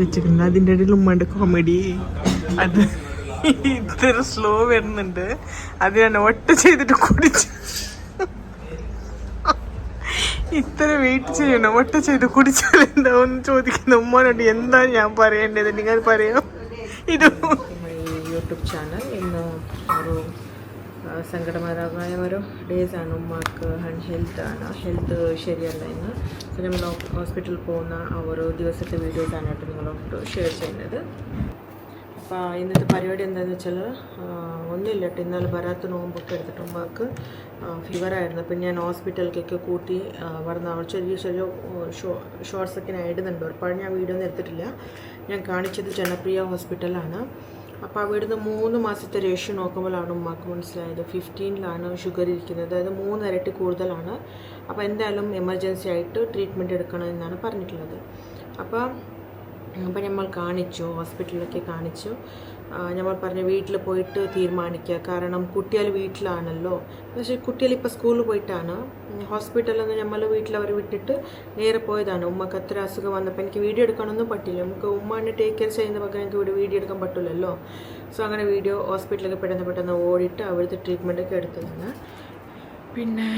വെച്ചിട്ടുണ്ട്. അതിൻ്റെ ഇടയിൽ ഉമ്മയുടെ കോമഡി അത് ഇത്ര സ്ലോ വരുന്നുണ്ട്. അത് ഞാൻ ഒട്ട ചെയ്തിട്ട് കുടിച്ചു. ഇത്ര വെയിറ്റ് ചെയ്യണം, ഒട്ട ചെയ്ത് കുടിച്ചാൽ എന്താവും ചോദിക്കുന്ന ഉമ്മനോട് എന്താ ഞാൻ പറയേണ്ടത്, നിങ്ങൾ പറയാം. ഇത് യൂട്യൂബ് ചാനൽ ഇന്ന് ഒരു സങ്കടകരമായ ഒരു ഡേയ്സാണ്. ഉമ്മക്ക് ഹെൽത്ത് ശരിയല്ല ഇന്ന്. നമ്മൾ ഹോസ്പിറ്റലിൽ പോകുന്ന ആ ഒരു ദിവസത്തെ വീഡിയോസാണ് കേട്ടോ നിങ്ങളോട് ഷെയർ ചെയ്യുന്നത്. അപ്പോൾ ഇന്നത്തെ പരിപാടി എന്താണെന്ന് വെച്ചാൽ ഒന്നുമില്ല കേട്ടോ. ഇന്നലെ വരാത്ത നോമ്പൊക്കെ എടുത്തിട്ട് ഉമ്മക്ക് ഫീവറായിരുന്നു. പിന്നെ ഞാൻ ഹോസ്പിറ്റലിലേക്കൊക്കെ കൂട്ടി വരുന്ന ചെറിയ ചെറിയ ഷോർട്സൊക്കെ ഞാൻ ഇടുന്നുണ്ട്. ഒരുപാട് ഞാൻ വീഡിയോ ഒന്നും എടുത്തിട്ടില്ല. ഞാൻ കാണിച്ചത് ജനപ്രിയ ഹോസ്പിറ്റലാണ്. അപ്പോൾ അവിടുന്ന് 3 മാസത്തെ റേഷ്യോ നോക്കുമ്പോഴാണ് ഉമ്മാക്ക് മനസ്സിലായത് 15ലാണ് ഷുഗർ ഇരിക്കുന്നത്, അതായത് 3 ഇരട്ടി കൂടുതലാണ്. അപ്പോൾ എന്തായാലും എമർജൻസി ആയിട്ട് ട്രീറ്റ്മെൻറ്റ് എടുക്കണം എന്നാണ് പറഞ്ഞിട്ടുള്ളത്. അപ്പോൾ നമ്മൾ കാണിച്ചു, ഹോസ്പിറ്റലിലൊക്കെ കാണിച്ചു. നമ്മൾ പറഞ്ഞു വീട്ടിൽ പോയിട്ട് തീരുമാനിക്കുക, കാരണം കുട്ടികൾ വീട്ടിലാണല്ലോ. പക്ഷേ കുട്ടികൾ ഇപ്പോൾ സ്കൂളിൽ പോയിട്ടാണ്. ഹോസ്പിറ്റലിൽ നിന്ന് നമ്മൾ വീട്ടിൽ അവർ വിട്ടിട്ട് നേരെ പോയതാണ്. ഉമ്മക്ക് അത്ര അസുഖം വന്നപ്പോൾ എനിക്ക് വീഡിയോ എടുക്കാനൊന്നും പറ്റില്ല. നമുക്ക് ഉമ്മാനെ ടേക്ക് കെയർ ചെയ്യുന്ന പകരം എനിക്ക് ഇവിടെ വീഡിയോ എടുക്കാൻ പറ്റില്ലല്ലോ. സോ അങ്ങനെ വീഡിയോ ഹോസ്പിറ്റലിലൊക്കെ പെട്ടെന്ന് ഓടിയിട്ട് അവിടുത്തെ ട്രീറ്റ്മെൻറ്റൊക്കെ എടുത്തതാണ്. പിന്നെ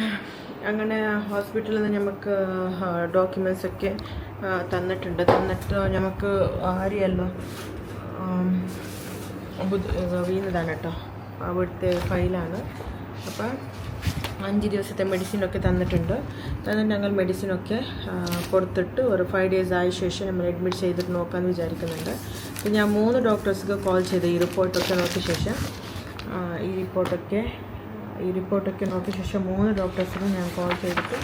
അങ്ങനെ ഹോസ്പിറ്റലിൽ നിന്ന് നമുക്ക് ഡോക്യുമെൻറ്റ്സൊക്കെ തന്നിട്ട് നമുക്ക് അറിയാമല്ലോ വീണതാണ് കേട്ടോ. അവിടുത്തെ ഫയലാണ്. അപ്പം 5 ദിവസത്തെ മെഡിസിനൊക്കെ തന്നിട്ട് ഞങ്ങൾ മെഡിസിനൊക്കെ കൊടുത്തിട്ട് ഒരു 5 ഡേയ്സ് ആയ ശേഷം നമ്മൾ അഡ്മിറ്റ് ചെയ്തിട്ട് നോക്കാമെന്ന് വിചാരിക്കുന്നുണ്ട്. പിന്നെ ഞാൻ 3 ഡോക്ടേഴ്സൊക്കെ കോൾ ചെയ്ത് ഈ റിപ്പോർട്ടൊക്കെ നോക്കിയ ശേഷം ഈ റിപ്പോർട്ടൊക്കെ നോക്കിയ ശേഷം 3 ഡോക്ടേഴ്സിനും ഞാൻ കോൾ ചെയ്തിട്ട്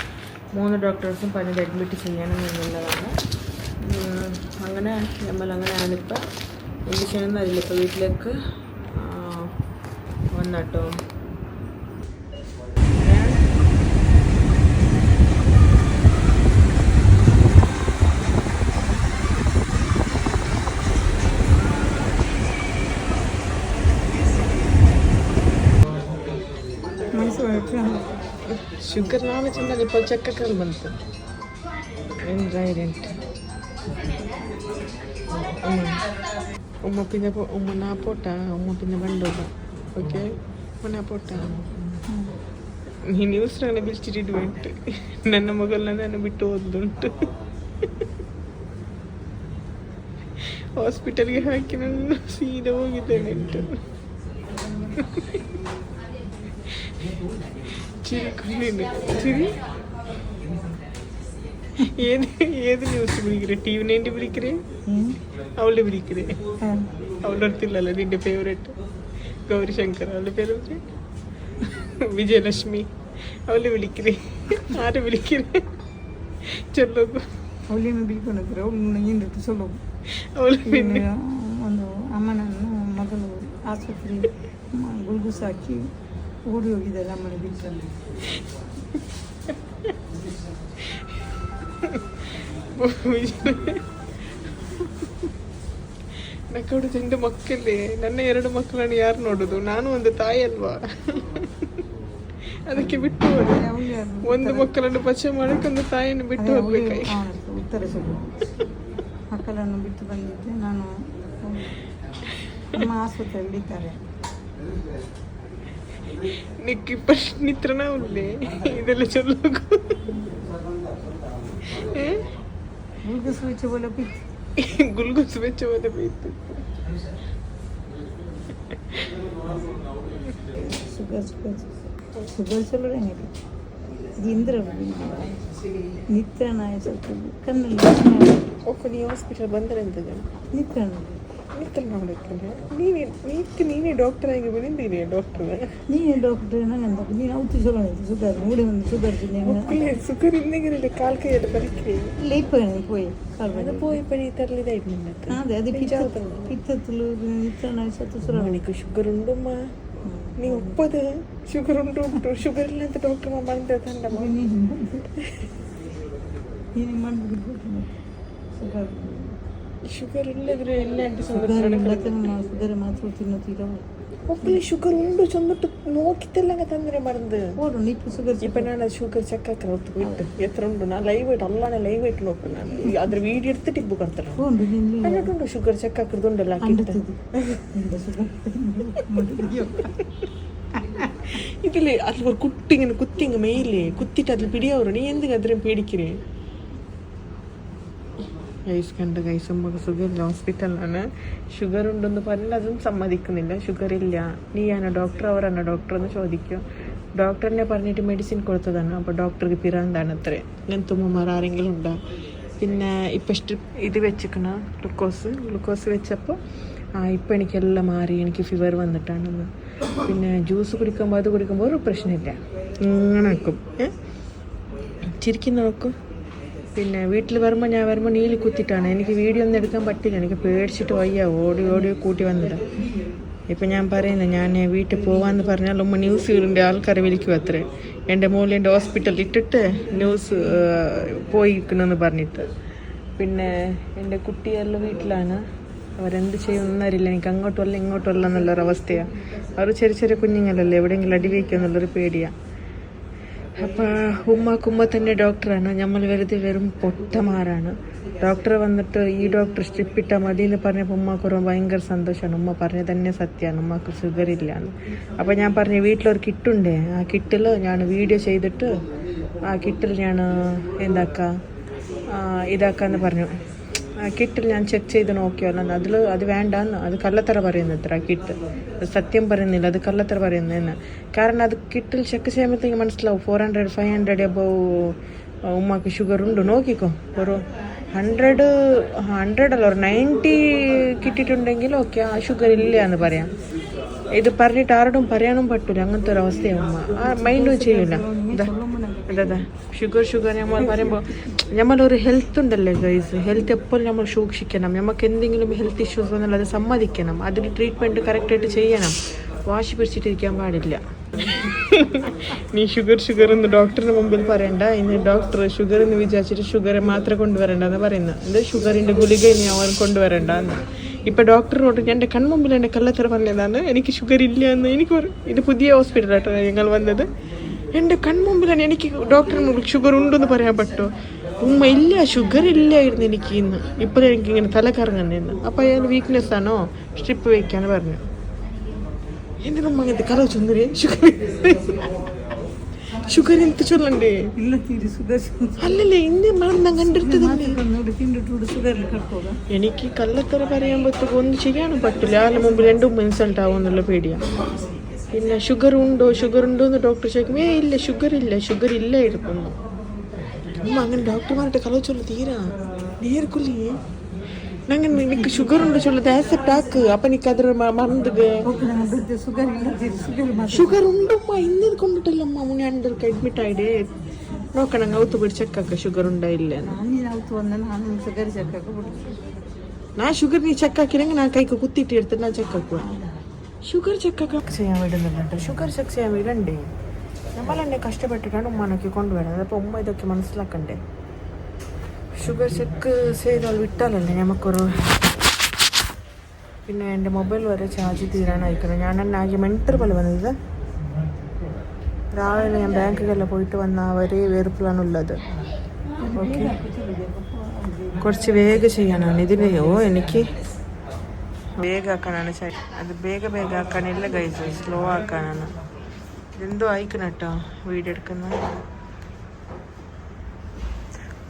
3 ഡോക്ടേഴ്സും പറഞ്ഞത് അഡ്മിറ്റ് ചെയ്യണം എന്നുള്ളതാണ്. അങ്ങനെ അങ്ങനെയാണിപ്പോൾ എന്ത് ചെയ്യണമെന്ന് അറിയില്ല. ഇപ്പോൾ വീട്ടിലേക്ക് വന്നട്ടോ. ಶುಗರ್ ನಾಳೆ ಚೆಂದ ಇಪ್ಪ ಚೆಕ್ಕಲ್ಲಿ ಬಂತು ಎಂಟ್ರಾಯಿಡೆಂಟ್ ഉമ്മ പിന്നെ ഉമ്മ നാ പോട്ടാ. ഉമ്മ പിന്നെ വണ്ടോക ഓക്കെ ഉമ്മ നാ പോട്ടാ. ನೀ ನ್ಯೂಸ್ನಾಗ ಬಿಚ್ಚಿಟ್ಟಿಟ್ಟು ನನ್ನ ಮಗಳನ್ನ ನಾನು ಬಿಟ್ಟು ಹೋದ್ದುಂಟು. ಹಾಸ್ಪಿಟಲ್ಗೆ ಹಾಕಿ ನಾನು ಸೀದಾ ಹೋಗಿದ್ದೇನೆ ಉಂಟು. ചിരി ഏത് ന്യൂസ് പിടിക്കേ? TV 90 പിടിക്കേ? അവളുടെ പിടിക്കേ? അവളുടെ അടുത്തില്ലല്ലോ നിന്റെ ഫേവറേറ്റ് ഗൗരിശങ്കർ, അവളുടെ പേര് വിജയലക്ഷ്മി, അവളെ വിളിക്കേ? ആരെ വിളിക്കേ? ചൊല്ലോക്കു. ಅವಳು പിന്നെ ಒಂದು ಅಮ್ಮನನ್ನು ಮಗಳು ಆಸ್ಪತ್ರೆ ಗುಲ್ಗುಸ್ ಹಾಕಿ ಓಡಿ ಹೋಗಿದ್ದಾರೆ ಅಮ್ಮನ ಬಿಟ್ಟಲ್ಲಿ. ನಕ್ಕಡು 2 ಮಕ್ಕಳೇ. ನನ್ನ 2 ಮಕ್ಕಳನ್ನು ಯಾರು ನೋಡುದು? ನಾನು ಒಂದು ತಾಯಿ ಅಲ್ವಾ, ಅದಕ್ಕೆ ಬಿಟ್ಟು ಒಂದು ಮಕ್ಕಳನ್ನು ಪಚ್ಚೆ ಮಾಡಕ್ಕೆ ಒಂದು ತಾಯಿಯನ್ನು ಬಿಟ್ಟು ಹೋಗ್ಬೇಕಾಗಿ ಉತ್ತರಿಸಲು ಮಕ್ಕಳನ್ನು ಬಿಟ್ಟು ಬಂದಿದ್ದೆ ನಾನು. ಅಮ್ಮ ಆಸ್ಪತ್ರೆಯಲ್ಲಿ ಇದ್ದಾರೆ. നിക്ക് പ്രശ്നിത്രനാവില്ലേ ഇതെല്ലാം ചൊല്ലും? ഗുൽഗുസ് വെച്ച പോലെ ഗുൽഗുസ് വെച്ച പോലെ പീത്ത്. ಶುಗರ್ ಚಲೋ ಇಂದ್ರ ನಿತ್ರಣ ಸ್ವಲ್ಪ ಕಣ್ಣಲ್ಲಿ ಓಕೆ. ನೀ ಹಾಸ್ಪಿಟಲ್ ಬಂದರೆ ಎಂತದ ನಿತ್ರಣ ನೋಡಕ್ಕೆ ನೀನೇ ಡಾಕ್ಟರ್ ಆಗಿ ಬಂದಿದ್ದೀನಿ. ಡಾಕ್ಟರ್ ನೀನೇ ಡಾಕ್ಟರ್ ನಂಗೆ ನೀನು ಔಷಧಿ சொல்லணும் சுகர் மூடி வந்து சுகர் சுகர் இன்னைக்கு கால் கையில பறிக்கிறே இல்லை. இப்போ போய் அது போய் படி தரலிதா ഇടുന്നുണ്ട്. അതെ അത് പിത്തത്തിൽ നിത്രണ ചത്തുസുറാണ്. എനിക്ക് ഷുഗർ ഉണ്ടമ്മ. നീ ഒപ്പത് ഷുഗർ ഉണ്ട് ഷുഗർ ഇല്ലാത്ത ഡോക്ടർ മണ്ടമ്മ ನೀನು ಮಾಡ್ಬಿಟ್ಟು ಶುಗರ್ ಶುಗರ್ ಇಲ್ಲದ್ರೆ ಎಲ್ಲ ಶುಗರ್ ಮಾತ್ರ ತಿನ್ನುತ್ತೀರ ഒപ്പില് ഷുഗർ ഉണ്ട് ചെന്നിട്ട് നോക്കിത്തല്ല തന്നെ മരുന്ന് போடும் நீ இப்போ சுகர் ഇപ്പൊ ഞാൻ ഷുഗർ ചെക്ക് ആക്കാൻ ഒത്തു പോയിട്ട് എത്ര ഉണ്ട് ഞാൻ ലൈവായിട്ട് അല്ലാതെ ലൈവായിട്ട് നോക്കും ഞാൻ അದ್ರ വീഡിയോ എടുത്തിട്ട് ഇപ്പൊ കടത്തണം போண்டு நின்று എന്നിട്ടുണ്ട് ഷുഗർ ചെക്ക് ആക്കുന്നുണ്ടല്ലോ இந்த சுகர் ഇതില് അതിൽ ഒരു കുട്ടി ഇങ്ങനെ കുത്തി ഇങ്ങ് മെയിലേ കുത്തിട്ട് അതിൽ പിടിയാവൂ നീ എന്തിനാ അത്രയും പേടിക്കണേ ഗൈസ് കണ്ട ഗൈസ് നമുക്ക് സുഖമില്ല ഹോസ്പിറ്റലിലാണ് ഷുഗർ ഉണ്ടെന്ന് പറഞ്ഞാൽ അതും സമ്മതിക്കുന്നില്ല ഷുഗർ ഇല്ല നീയാണോ ഡോക്ടർ അവരാണോ ഡോക്ടർ എന്ന് ചോദിക്കും ഡോക്ടറിനെ പറഞ്ഞിട്ട് മെഡിസിൻ കൊടുത്തതാണ് അപ്പോൾ ഡോക്ടർക്ക് പിറാന്താണ് അത്രേ ഇങ്ങനത്തെ ഉമ്മമാർ ആരെങ്കിലും ഉണ്ടോ പിന്നെ ഇപ്പം ഇത് വെച്ചിക്കണ ഗ്ലൂക്കോസ് വെച്ചപ്പോൾ ഇപ്പം എനിക്കെല്ലാം മാറി എനിക്ക് ഫീവർ വന്നിട്ടാണെന്ന് പിന്നെ ജ്യൂസ് കുടിക്കുമ്പോൾ അത് കുടിക്കുമ്പോൾ ഒരു പ്രശ്നമില്ല ഇങ്ങനെ വെക്കും ചിരിക്കുന്ന നോക്കും പിന്നെ വീട്ടിൽ വരുമ്പോൾ ഞാൻ വരുമ്പോൾ നീലി കുത്തിയിട്ടാണ് എനിക്ക് വീഡിയോ ഒന്നും എടുക്കാൻ പറ്റില്ല എനിക്ക് പേടിച്ചിട്ട് വയ്യ ഓടി കൂട്ടി വന്നിടാം ഇപ്പം ഞാൻ പറയുന്നത് ഞാൻ വീട്ടിൽ പോകാമെന്ന് പറഞ്ഞാൽ ഉമ്മ ന്യൂസ് ഇടേണ്ട ആൾക്കാരെ വിളിക്കും അത്രേ എൻ്റെ മോളിൽ എൻ്റെ ഹോസ്പിറ്റലിൽ ഇട്ടിട്ട് ന്യൂസ് പോയിക്കണമെന്ന് പറഞ്ഞിട്ട് പിന്നെ എൻ്റെ കുട്ടിയെല്ലാം വീട്ടിലാണ് അവരെന്ത് ചെയ്യുമെന്നറിയില്ല എനിക്ക് അങ്ങോട്ടുമല്ല ഇങ്ങോട്ടുമല്ല എന്നുള്ളൊരവസ്ഥയാണ് അവർ ചെറിയ കുഞ്ഞുങ്ങളല്ലേ എവിടെയെങ്കിലും അടിവയ്ക്കുക എന്നുള്ളൊരു പേടിയാണ് അപ്പോൾ ഉമ്മ തന്നെ ഡോക്ടറാണ് നമ്മൾ വെറും പൊട്ടമാരാണ് ഡോക്ടർ വന്നിട്ട് ഈ ഡോക്ടർ സ്ട്രിപ്പ് ഇട്ടാൽ മതി എന്ന് പറഞ്ഞപ്പോൾ ഉമ്മക്കൊരു ഭയങ്കര സന്തോഷമാണ് ഉമ്മ പറഞ്ഞത് തന്നെ സത്യമാണ് ഉമ്മക്ക് ഷുഗർ ഇല്ലയെന്ന് അപ്പോൾ ഞാൻ പറഞ്ഞു വീട്ടിലൊരു കിറ്റുണ്ടേ ആ കിറ്റിൽ ഞാൻ വീഡിയോ ചെയ്തിട്ട് ആ കിറ്റിൽ ഞാൻ ഇതാക്കാന്ന് പറഞ്ഞു ആ കിറ്റിൽ ഞാൻ ചെക്ക് ചെയ്ത് നോക്കിയല്ലോ അത് വേണ്ടാന്ന് അത് കള്ളത്തറ പറയുന്നത്ര ആ കിറ്റ് സത്യം പറയുന്നില്ല അത് കള്ളത്തറ പറയുന്നതെന്ന് കാരണം അത് കിറ്റിൽ ചെക്ക് ചെയ്യുമ്പോഴത്തേക്ക് മനസ്സിലാവും 400-500 അബവ് ഉമ്മക്ക് ഷുഗർ ഉണ്ട് നോക്കിക്കോ ഒരു 100 അല്ല ഒരു 90 കിട്ടിയിട്ടുണ്ടെങ്കിൽ ഓക്കെ ആ ഷുഗർ ഇല്ല എന്ന് പറയാം ഇത് പറഞ്ഞിട്ട് ആരോടും പറയാനും പറ്റില്ല അങ്ങനത്തെ ഒരു അവസ്ഥയാണ് ഉമ്മ ആ മൈൻഡും ചെയ്യില്ല അതെ ഷുഗർ നമ്മൾ പറയുമ്പോൾ നമ്മളൊരു ഹെൽത്ത് ഉണ്ടല്ലോ ഗൈസ് ഹെൽത്ത് എപ്പോഴും നമ്മൾ സൂക്ഷിക്കണം നമുക്ക് എന്തെങ്കിലും ഹെൽത്ത് ഇഷ്യൂസ് വന്നാൽ അത് സമ്മതിക്കണം അതിന് ട്രീറ്റ്മെൻറ്റ് കറക്റ്റായിട്ട് ചെയ്യണം വാശി പിടിച്ചിട്ടിരിക്കാൻ പാടില്ല നീ ഷുഗർ എന്ന് ഡോക്ടറിന് മുമ്പിൽ പറയണ്ട ഇന്ന് ഡോക്ടർ ഷുഗർ എന്ന് വിചാരിച്ചിട്ട് ഷുഗർ മാത്രം കൊണ്ടുവരണ്ടെന്ന് പറയുന്നത് എന്ത് ഷുഗറിൻ്റെ ഗുളിക ഇനി അവൻ കൊണ്ടുവരണ്ട എന്ന് ഇപ്പം ഡോക്ടറിനോട് എൻ്റെ കൺമുമ്പിൽ എൻ്റെ കള്ളത്തറ പറഞ്ഞതാണ് എനിക്ക് ഷുഗർ ഇല്ല എന്ന് എനിക്ക് ഇത് പുതിയ ഹോസ്പിറ്റലായിട്ടോ ഞങ്ങൾ വന്നത് എൻ്റെ കൺമുമ്പിലാണ് എനിക്ക് ഡോക്ടറിന് ഷുഗർ ഉണ്ടെന്ന് പറയാൻ പറ്റുമോ ഉമ്മ ഇല്ല ഷുഗർ ഇല്ലായിരുന്നു എനിക്ക് ഇന്ന് ഇപ്പോൾ എനിക്കിങ്ങനെ തല കറങ്ങുന്നതെന്ന് അപ്പോൾ അയാൾ വീക്ക്നെസ് ആണോ സ്ട്രിപ്പ് വയ്ക്കാന്ന് പറഞ്ഞു എൻ്റെ നമ്മ അങ്ങനത്തെ കഥ ചൊന്നരേ ഷുഗർ എന്ത് ചൊല്ലണ്ടേ ಇಲ್ಲ ತೀರಿ ಸುಗರ್ അല്ലല്ലേ ഇന്ന് ഞാൻ കണ്ടെടുത്തത് ನೋಡಿ ತಿಂಡಿಟ್ಟು ಸುಗರ್ ಕಟ್ಕೋಗ എനിക്ക് കള്ളത്തറ പറയുമ്പോഴത്തേക്ക് ഒന്നും ചെയ്യാനും പറ്റില്ല ആരുടെ മുമ്പിൽ രണ്ടും ഇൻസൾട്ട് ആവുമെന്നുള്ള പേടിയാണ് പിന്നെ ഷുഗർ ഉണ്ടോ എന്ന് ഡോക്ടർ ചോദിക്കും ഇല്ല ഷുഗർ ഇല്ലായിരുന്നു അമ്മ അങ്ങനെ ഡോക്ടർമാരുടെ കല ചൊല്ലു തീരാ നേർക്കുള്ളി ഞങ്ങൾ എനിക്ക് ഷുഗർ ഉണ്ട് ചൊല്ലത് ആക്സെപ്റ്റ് ആക്ക് അപ്പൊ എനിക്ക് അದ್ರ മറந்துക ಸುಗರ್ ಇಲ್ಲ ತೀರಿ ಸುಗರ್ ഷുഗർ ഉണ്ടമ്മ ഇന്നത് കൊണ്ടിട്ടല്ലമ്മ മുന്നേ അഡ്മിറ്റ് ആയിടേ നോക്കണം ഔത്ത് പോയി ചെക്കാക്ക ഷുഗർ ഉണ്ടായില്ല ಅವತ್ತು ಒಂದ ನಾನು ಸುಗರ್ ಚೆಕ್ ഞാൻ ഷുഗർ നീ ചെക്കാക്കിനെങ്കിൽ ഞാൻ കൈക്ക് കുത്തിയിട്ട് എടുത്തിട്ട് ഞാൻ ചെക്കാക്കുക ഷുഗർ ചെക്കൊക്കെ ചെയ്യാൻ വിടുന്നുണ്ട് ഷുഗർ ചെക്ക് ചെയ്യാൻ വിടണ്ടേ നമ്മളെന്നെ കഷ്ടപ്പെട്ടിട്ടാണ് ഉമ്മനൊക്കെ കൊണ്ടുവരുന്നത് അപ്പോൾ ഉമ്മ ഇതൊക്കെ മനസ്സിലാക്കണ്ടേ ഷുഗർ ചെക്ക് ചെയ്താൽ വിട്ടാലല്ലേ നമുക്കൊരു പിന്നെ എൻ്റെ മൊബൈൽ വരെ ചാർജ് തീരാനായിരിക്കണം ഞാൻ തന്നെ ആകെ മെൻറ്റർ പോലെ വന്നത് രാവിലെ ഞാൻ ബാങ്കിലെല്ലാം പോയിട്ട് വന്ന ഒരേ വെറുപ്പിലാണുള്ളത് ഓക്കെ കുറച്ച് വേഗം ചെയ്യാനാണ് ഇതിന് എനിക്ക് വേഗമാക്കാനാണ് അത് വേഗം ആക്കാനില്ല ഗൈസ് സ്ലോ ആക്കാനാണ് ഇതെന്തോ അയക്കണം കേട്ടോ വീഡിയോ എടുക്കുന്നത്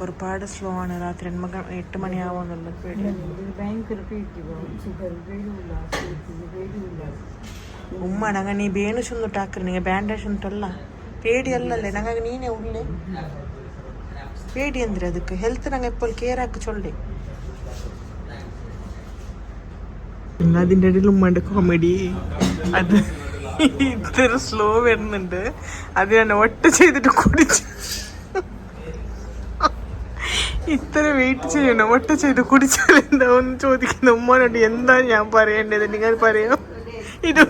ഒരുപാട് സ്ലോ ആണ് രാത്രി 8 മണിയാവുമെന്നുള്ളത് പേടി ഉമ്മ ನಂಗೆ ನೀ ಬೇಣುಸ್ ಒಂದುಟ್ಟು ಹಾಕ್ರಿ ನಿಂಗೆ ಬ್ಯಾಂಡೇಜ್ ಉಂಟಲ್ಲ ಪೇಡಿ ಅಲ್ಲಲ್ಲೇ ನಂಗೆ ನೀನೇ ಉಳ್ಳೆ ಪೇಡಿ ಅಂದ್ರೆ ಅದಕ್ಕೆ ಹೆಲ್ತ್ ನಂಗೆ ಎಪ್ಪಲ್ ಕೇರ್ ಹಾಕಿ ಚೊಳ್ಳಿ അതിൻ്റെ ഇടയിൽ ഉമ്മയുടെ കോമഡി അത് ഇത്ര സ്ലോ വരുന്നുണ്ട് അത് ഞാൻ ഒട്ട് ചെയ്തിട്ട് കുടിച്ചു ഇത്ര വെയിറ്റ് ചെയ്യണം ഒട്ട് ചെയ്ത് കുടിച്ചാൽ എന്താ ഒന്ന് ചോദിക്കുന്ന ഉമ്മനോട് എന്താ ഞാൻ പറയേണ്ടത് നിങ്ങൾ പറയാം ഇത്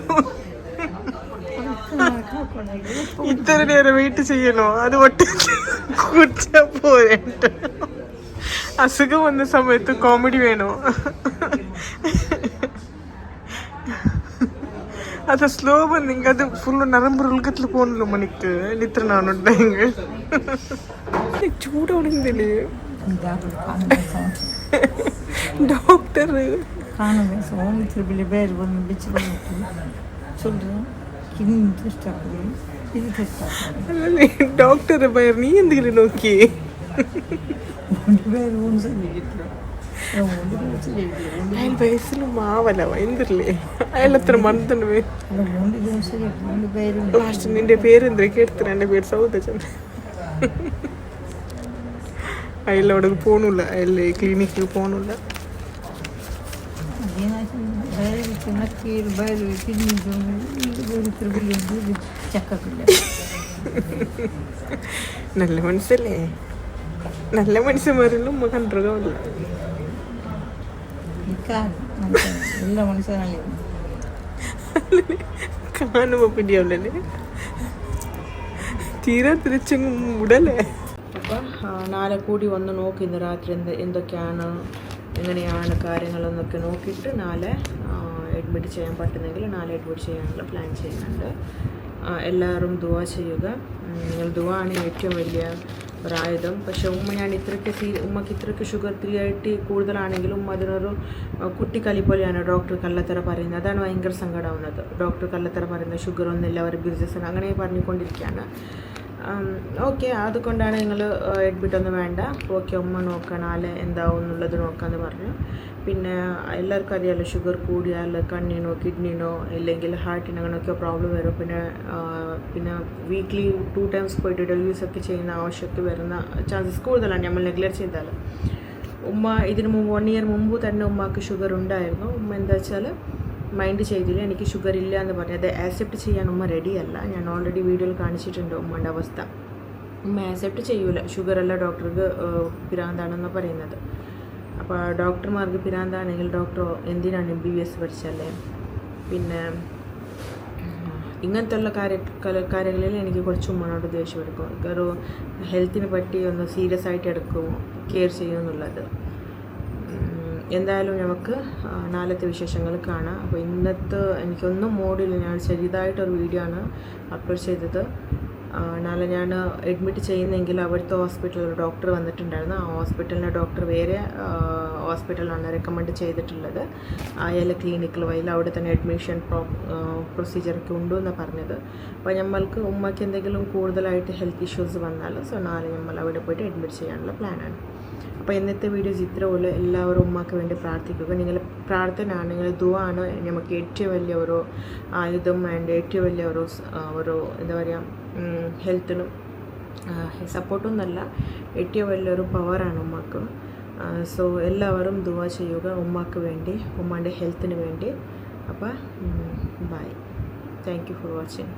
ഇത്ര നേരം വെയിറ്റ് ചെയ്യണോ അത് ഒട്ട് കുടിച്ചാ പോരേണ്ട അസുഖം വന്ന സമയത്ത് കോമഡി വേണോ ಅದು ಸ್ಲೋ ಬಂದಿಂಗ ಅದು ಫುಲ್ ನರಂಬರ್ ಉಳ್ಗತ್ಲು ಫೋನ್ಲು ಮನಿಕ್ ನಿತ್ರ ನಾನು ಹೆಂಗೆ ಚೂಡ ಉಳಿಂದಿಲ್ಲ டாக்டர் காணுமே சோமி திருப்பில பேர் வந்து பிச்சு பண்ணிட்டு சொல்கிறேன் கிட்னி டெஸ்ட் ஆகுது இது டெஸ்ட் ஆகுது டாக்டர் பேர் நீ എന്തെങ്കിലും നോക്കി പേര് ഒന്ന് சொல்லிக்கிட்டு അയാൾ വയസ്സിൽ മാവല്ല എന്തില്ലേ അയാളെത്ര മന്ദനവേ ലാസ്റ്റ് നിന്റെ പേരെന്തൊക്കെ എടുത്തിട്ട് എൻ്റെ പേര് സൗദചന്ദ്ര അയാളവിടെ പോണില്ല അയാൾ ക്ലിനിക്കിൽ പോണില്ല നല്ല മനസ്സല്ലേ നല്ല മനുഷ്യന്മാരെല്ലാം ഉമ്മ കണ്ടില്ല എല്ലാ മനുഷ്യനാണ് കാണുമ്പോ പിടിയാവില്ലേ തീരെ തിരിച്ചങ്ങ് മുടല്ലേ അപ്പം നാളെ കൂടി വന്ന് നോക്കി ഇന്ന് രാത്രി എന്തൊക്കെയാണ് എങ്ങനെയാണ് കാര്യങ്ങളെന്നൊക്കെ നോക്കിയിട്ട് നാളെ അഡ്മിറ്റ് ചെയ്യാൻ പറ്റുന്നെങ്കിൽ നാളെ അഡ്മിറ്റ് ചെയ്യാനുള്ള പ്ലാൻ ചെയ്യുന്നുണ്ട്. എല്ലാവരും ദുആ ചെയ്യുക. നിങ്ങൾ ദുആ ആണ് ഏറ്റവും വലിയ ഒരായുധം. പക്ഷേ ഞാൻ ഉമ്മക്ക് ഇത്രയ്ക്ക് ഷുഗർ 380 കൂടുതലാണെങ്കിലും ഉമ്മ അതിനൊരു കുട്ടിക്കളി പോലെയാണ് ഡോക്ടർ കള്ളത്തറ പറയുന്നത്. അതാണ് ഭയങ്കര സങ്കടമാവുന്നത്. ഡോക്ടർ കള്ളത്തറ പറയുന്നത് ഷുഗർ ഒന്നുമില്ല, അവർ ബിസിനസ് അങ്ങനെ പറഞ്ഞുകൊണ്ടിരിക്കുകയാണ്. ഓക്കെ, അതുകൊണ്ടാണ് നിങ്ങൾ അഡ്മിറ്റ് ഒന്നും വേണ്ട, ഓക്കെ ഉമ്മ നോക്കാം നാളെ എന്താവും എന്നുള്ളത് നോക്കാമെന്ന് പറഞ്ഞു. പിന്നെ എല്ലാവർക്കും അറിയാമല്ലോ ഷുഗർ കൂടിയാൽ കണ്ണിനോ കിഡ്നിനോ ഇല്ലെങ്കിൽ ഹാർട്ടിനോ അങ്ങനെയൊക്കെ പ്രോബ്ലം വരും. പിന്നെ വീക്ക്ലി 2 times പോയിട്ട് ഡെലിവറീസ് ഒക്കെ ചെയ്യുന്ന ആവശ്യമൊക്കെ വരുന്ന ചാൻസസ് കൂടുതലാണ് നമ്മൾ നെഗ്ലക്റ്റ് ചെയ്താൽ. ഉമ്മ ഇതിന് മുമ്പ് 1 year മുമ്പ് തന്നെ ഉമ്മക്ക് ഷുഗർ ഉണ്ടായിരുന്നു. ഉമ്മ എന്താ വെച്ചാൽ മൈൻഡ് ചെയ്തില്ല, എനിക്ക് ഷുഗർ ഇല്ല എന്ന് പറഞ്ഞു. അത് ആക്സെപ്റ്റ് ചെയ്യാൻ ഉമ്മ റെഡിയല്ല. ഞാൻ ഓൾറെഡി വീഡിയോയിൽ കാണിച്ചിട്ടുണ്ട് ഉമ്മയുടെ അവസ്ഥ. ഉമ്മ ആക്സെപ്റ്റ് ചെയ്യൂല, ഷുഗറല്ല ഡോക്ടർക്ക് പിരാന്താണെന്ന് പറയുന്നത്. അപ്പോൾ ഡോക്ടർമാർക്ക് പിരാന്താണെങ്കിൽ ഡോക്ടർ എന്തിനാണ് MBBS പഠിച്ചല്ലേ. പിന്നെ ഇങ്ങനത്തെ ഉള്ള കാര്യങ്ങളിൽ എനിക്ക് കുറച്ച് ഉമ്മനോട് ദേഷ്യം എടുക്കും. ഒരു ഹെൽത്തിനെ പറ്റി ഒന്ന് സീരിയസ് ആയിട്ട് എടുക്കും, കെയർ ചെയ്യുമെന്നുള്ളത്. എന്തായാലും നമുക്ക് നാളത്തെ വിശേഷങ്ങൾ കാണാം. അപ്പോൾ ഇന്നത്തെ എനിക്കൊന്നും മോഡിൽ ഞാൻ ചെറുതായിട്ടൊരു വീഡിയോ ആണ് അപ്ലോഡ് ചെയ്തത്. നാളെ ഞാൻ അഡ്മിറ്റ് ചെയ്യുന്നെങ്കിൽ അവിടുത്തെ ഹോസ്പിറ്റലിൽ ഡോക്ടർ വന്നിട്ടുണ്ടായിരുന്നു. ആ ഹോസ്പിറ്റലിലെ ഡോക്ടർ വേറെ ഹോസ്പിറ്റലാണ് റെക്കമെൻഡ് ചെയ്തിട്ടുള്ളത്. അയാൾ ക്ലിനിക്കിൽ വൈകിൽ അവിടെ തന്നെ അഡ്മിഷൻ പ്രൊസീജിയറൊക്കെ ഉണ്ടെന്നാണ് പറഞ്ഞത്. അപ്പോൾ നമ്മൾക്ക് ഉമ്മയ്ക്ക് എന്തെങ്കിലും കൂടുതലായിട്ട് ഹെൽത്ത് ഇഷ്യൂസ് വന്നാൽ നാളെ നമ്മൾ അവിടെ പോയിട്ട് അഡ്മിറ്റ് ചെയ്യാനുള്ള പ്ലാനാണ്. അപ്പോൾ ഇന്നത്തെ വീഡിയോസ് ഇത്രയുള്ളൂ. എല്ലാവരും ഉമ്മക്ക് വേണ്ടി പ്രാർത്ഥിക്കുക. നിങ്ങൾ പ്രാർത്ഥന ആണ്, നിങ്ങൾ ദുആ ആണ് നമുക്ക് ഏറ്റവും വലിയ ഒരു ആയുധം ആൻഡ് ഏറ്റവും വലിയ ഒരു എന്താ പറയുക ഹെൽത്തിനും സപ്പോർട്ടൊന്നുമല്ല, ഏറ്റവും വലിയൊരു പവറാണ് ഉമ്മക്ക്. സോ എല്ലാവരും ദുആ ചെയ്യുക ഉമ്മക്ക് വേണ്ടി, ഉമ്മാൻ്റെ ഹെൽത്തിന് വേണ്ടി. അപ്പോൾ bye, thank you for watching.